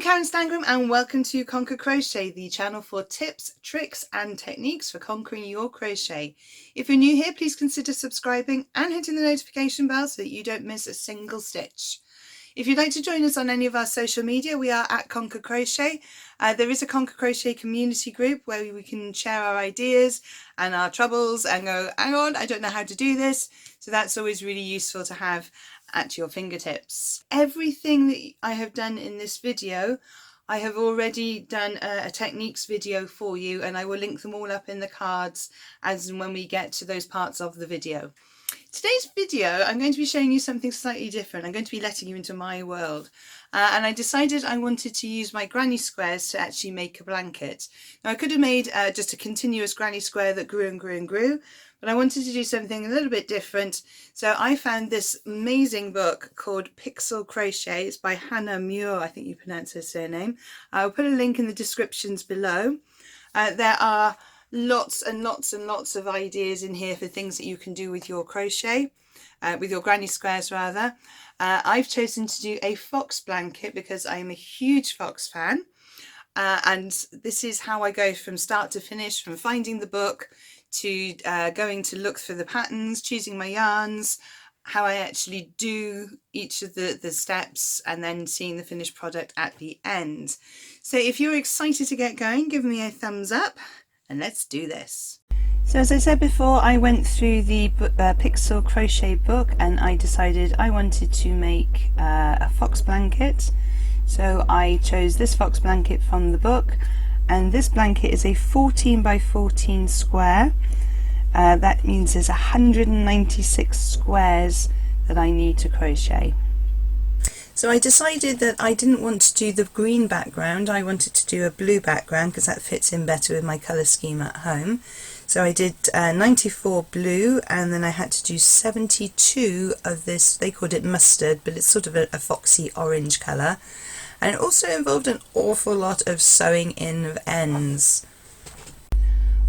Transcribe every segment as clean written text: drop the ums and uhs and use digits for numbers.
Karen Stangram and welcome to Conquer Crochet, the channel for tips, tricks and techniques for conquering your crochet. If you're new here, please consider subscribing and hitting the notification bell so that you don't miss a single stitch. If you'd like to join us on any of our social media, we are at Conquer Crochet. There is a Conquer Crochet community group where we can share our ideas and our troubles and go, hang on, I don't know how to do this. So that's always really useful to have at your fingertips. Everything that I have done in this video, I have already done a techniques video for you, and I will link them all up in the cards as and when we get to those parts of the video. Today's video, I'm going to be showing you something slightly different. I'm going to be letting you into my world. And I decided I wanted to use my granny squares to actually make a blanket. Now I could have made just a continuous granny square that grew and grew and grew, but I wanted to do something a little bit different. So I found this amazing book called Pixel Crochet. It's by Meur, I think you pronounce her surname. I'll put a link in the descriptions below. There are lots and lots and lots of ideas in here for things that you can do with your crochet, with your granny squares rather. I've chosen to do a fox blanket because I'm a huge fox fan, and this is how I go from start to finish, from finding the book to going to look for the patterns, choosing my yarns, how I actually do each of the steps, and then seeing the finished product at the end. So if you're excited to get going, give me a thumbs up and let's do this. So as I said before, I went through the Pixel Crochet book and I decided I wanted to make a fox blanket. So I chose this fox blanket from the book, and this blanket is a 14 by 14 square. That means there's 196 squares that I need to crochet. So I decided that I didn't want to do the green background, I wanted to do a blue background because that fits in better with my colour scheme at home. So I did 94 blue, and then I had to do 72 of this, they called it mustard, but it's sort of a foxy orange colour. And it also involved an awful lot of sewing in of ends.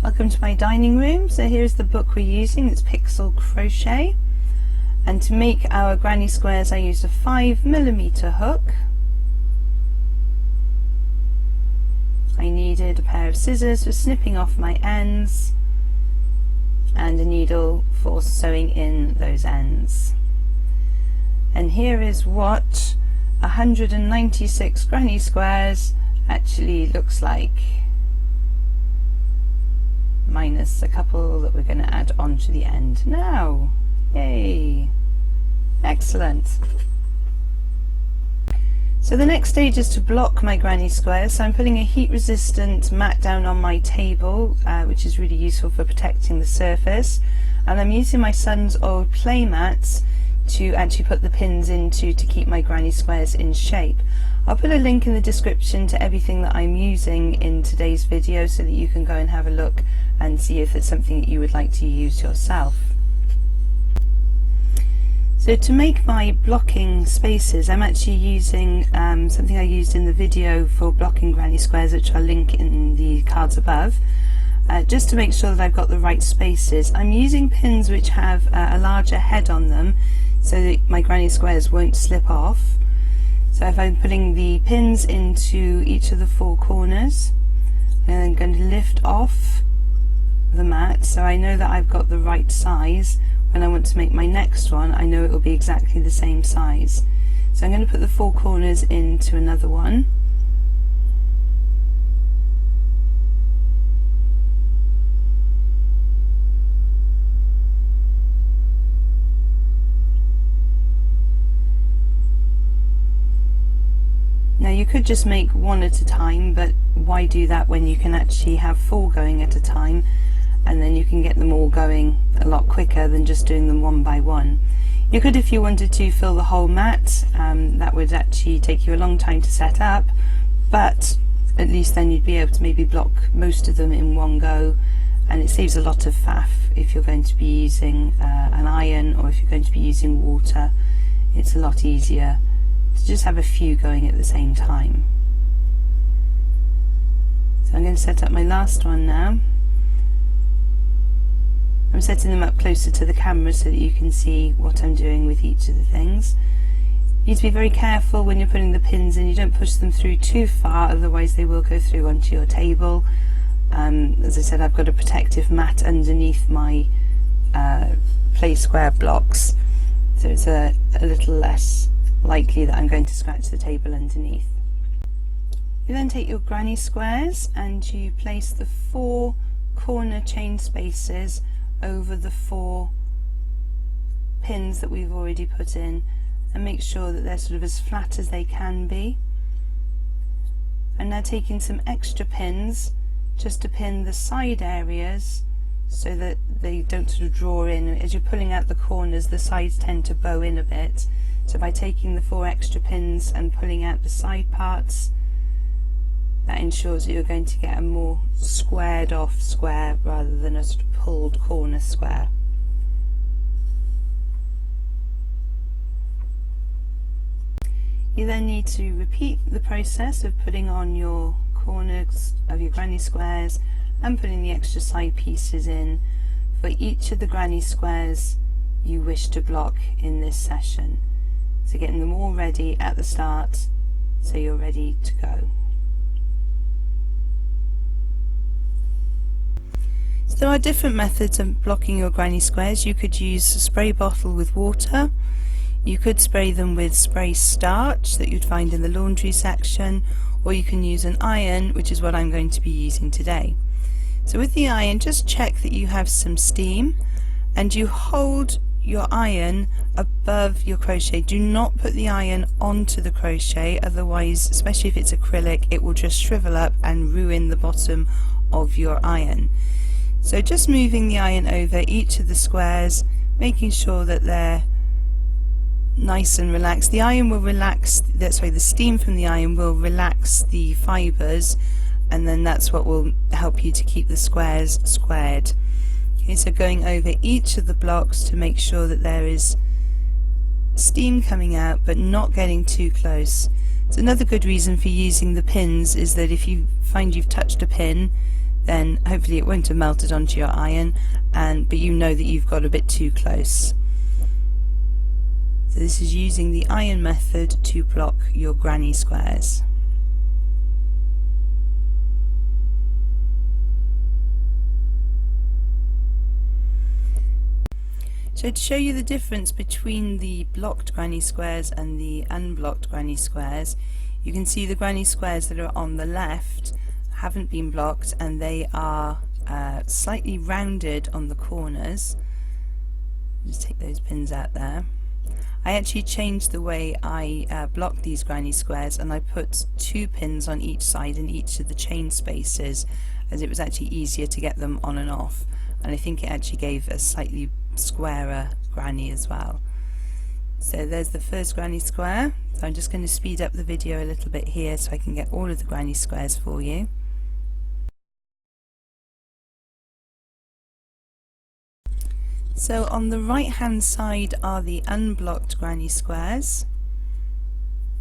Welcome to my dining room. So here's the book we're using, it's Pixel Crochet. And to make our granny squares I used a 5mm hook. I needed a pair of scissors for snipping off my ends and a needle for sewing in those ends. And here is what 196 granny squares actually looks like, minus a couple that we're going to add on to the end now. Yay! Excellent. So the next stage is to block my granny squares. So I'm putting a heat resistant mat down on my table, which is really useful for protecting the surface, and I'm using my son's old play mats to actually put the pins into to keep my granny squares in shape. I'll put a link in the description to everything that I'm using in today's video so that you can go and have a look and see if it's something that you would like to use yourself. So to make my blocking spaces, I'm actually using something I used in the video for blocking granny squares, which I'll link in the cards above. Just to make sure that I've got the right spaces, I'm using pins which have a larger head on them so that my granny squares won't slip off. So if I'm putting the pins into each of the four corners, I'm then going to lift off the mat so I know that I've got the right size. When I want to make my next one, I know it will be exactly the same size. So I'm going to put the four corners into another one. Now you could just make one at a time, but why do that when you can actually have four going at a time, and then you can get them all going a lot quicker than just doing them one by one. You could, if you wanted to, fill the whole mat. That would actually take you a long time to set up, but at least then you'd be able to maybe block most of them in one go, and it saves a lot of faff if you're going to be using an iron, or if you're going to be using water. It's a lot easier to just have a few going at the same time. So I'm going to set up my last one now. I'm setting them up closer to the camera so that you can see what I'm doing with each of the things. need to be very careful when you're putting the pins in. You don't push them through too far, otherwise they will go through onto your table. As I said, I've got a protective mat underneath my play square blocks, so it's a little less likely that I'm going to scratch the table underneath. You then take your granny squares and you place the 4 corner chain spaces over the 4 pins that we've already put in, and make sure that they're sort of as flat as they can be. And now taking some extra pins just to pin the side areas so that they don't sort of draw in. As you're pulling out the corners, the sides tend to bow in a bit, so by taking the 4 extra pins and pulling out the side parts, that ensures that you're going to get a more squared off square rather than a sort of pulled corner square. You then need to repeat the process of putting on your corners of your granny squares and putting the extra side pieces in for each of the granny squares you wish to block in this session. So getting them all ready at the start so you're ready to go. So there are different methods of blocking your granny squares. You could use a spray bottle with water. You could spray them with spray starch that you'd find in the laundry section, or you can use an iron, which is what I'm going to be using today. So with the iron, just check that you have some steam and you hold your iron above your crochet. Do not put the iron onto the crochet, otherwise, especially if it's acrylic, it will just shrivel up and ruin the bottom of your iron. So just moving the iron over each of the squares, making sure that they're nice and relaxed. The iron will relax, the steam from the iron will relax the fibres, and then that's what will help you to keep the squares squared. Okay, so going over each of the blocks to make sure that there is steam coming out but not getting too close. So another good reason for using the pins is that if you find you've touched a pin, then hopefully it won't have melted onto your iron, but you know that you've got a bit too close. So this is using the iron method to block your granny squares. So to show you the difference between the blocked granny squares and the unblocked granny squares, you can see the granny squares that are on the left haven't been blocked, and they are slightly rounded on the corners. Just take those pins out there. I actually changed the way I blocked these granny squares, and I put 2 pins on each side in each of the chain spaces, as it was actually easier to get them on and off, and I think it actually gave a slightly squarer granny as well. So there's the first granny square. So I'm just going to speed up the video a little bit here so I can get all of the granny squares for you. So on the right hand side are the unblocked granny squares.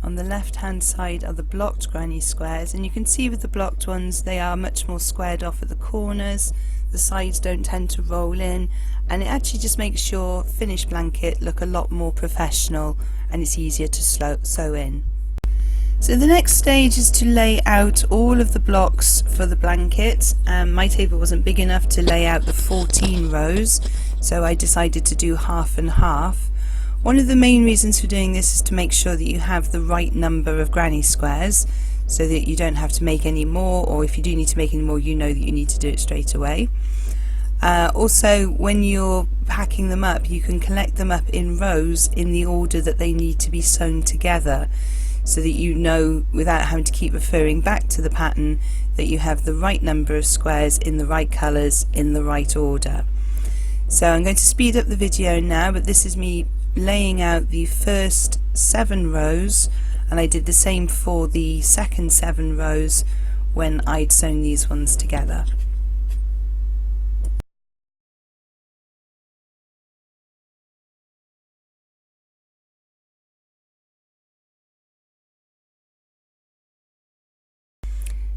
On the left hand side are the blocked granny squares, and you can see with the blocked ones they are much more squared off at the corners, the sides don't tend to roll in, and it actually just makes your finished blanket look a lot more professional, and it's easier to sew in. So the next stage is to lay out all of the blocks for the blanket. My table wasn't big enough to lay out the 14 rows, so I decided to do half and half. One of the main reasons for doing this is to make sure that you have the right number of granny squares, so that you don't have to make any more, or if you do need to make any more, you know that you need to do it straight away. Also, when you're packing them up, you can collect them up in rows in the order that they need to be sewn together, so that you know, without having to keep referring back to the pattern, that you have the right number of squares in the right colours in the right order. So I'm going to speed up the video now, but this is me laying out the first 7 rows, and I did the same for the second 7 rows when I'd sewn these ones together.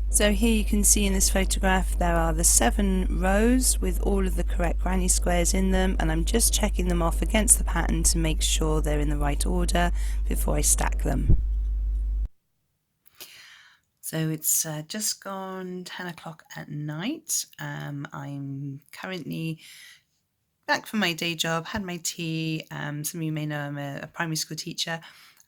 So So here you can see in this photograph there are the 7 rows with all of the correct granny squares in them, and I'm just checking them off against the pattern to make sure they're in the right order before I stack them. So it's just gone 10 o'clock at night. I'm currently back from my day job, had my tea. Some of you may know I'm a primary school teacher.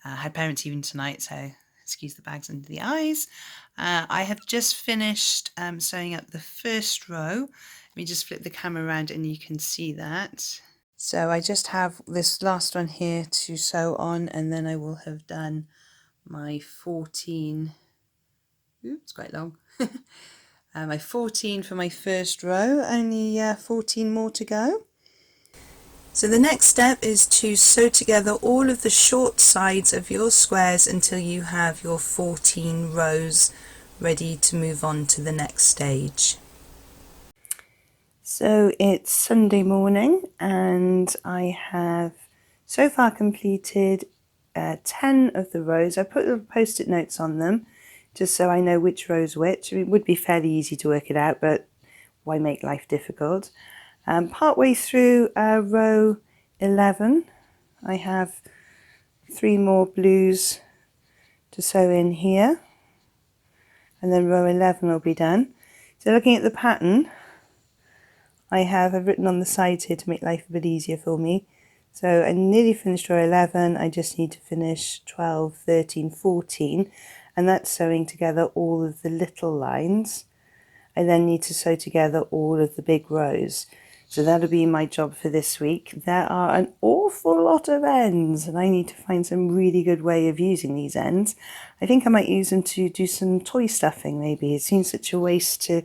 Had parents' evening tonight, so excuse the bags under the eyes. I have just finished sewing up the first row. Let me just flip the camera around and you can see that. So I just have this last one here to sew on, and then I will have done my 14. It's quite long. My 14 for my first row, only 14 more to go. So the next step is to sew together all of the short sides of your squares until you have your 14 rows ready to move on to the next stage. So it's Sunday morning and I have so far completed 10 of the rows. I put little post-it notes on them just so I know which row's which. It would be fairly easy to work it out, but why make life difficult? Partway through row 11, I have 3 more blues to sew in here, and then row 11 will be done. So looking at the pattern, I've written on the sides here to make life a bit easier for me. So I nearly finished row 11, I just need to finish 12, 13, 14, and that's sewing together all of the little lines. I then need to sew together all of the big rows. So that'll be my job for this week. There are an awful lot of ends and I need to find some really good way of using these ends. I think I might use them to do some toy stuffing maybe. It seems such a waste to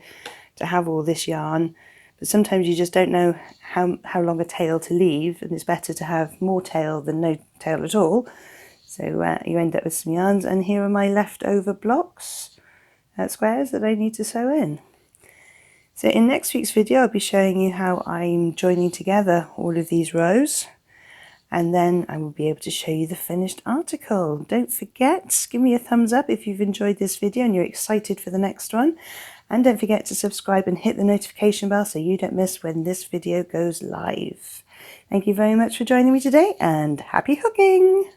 have all this yarn, but sometimes you just don't know how long a tail to leave, and it's better to have more tail than no tail at all. So you end up with some yarns, and here are my leftover blocks, squares that I need to sew in. So in next week's video I'll be showing you how I'm joining together all of these rows, and then I will be able to show you the finished article. Don't forget, give me a thumbs up if you've enjoyed this video and you're excited for the next one, and don't forget to subscribe and hit the notification bell so you don't miss when this video goes live. Thank you very much for joining me today, and happy hooking!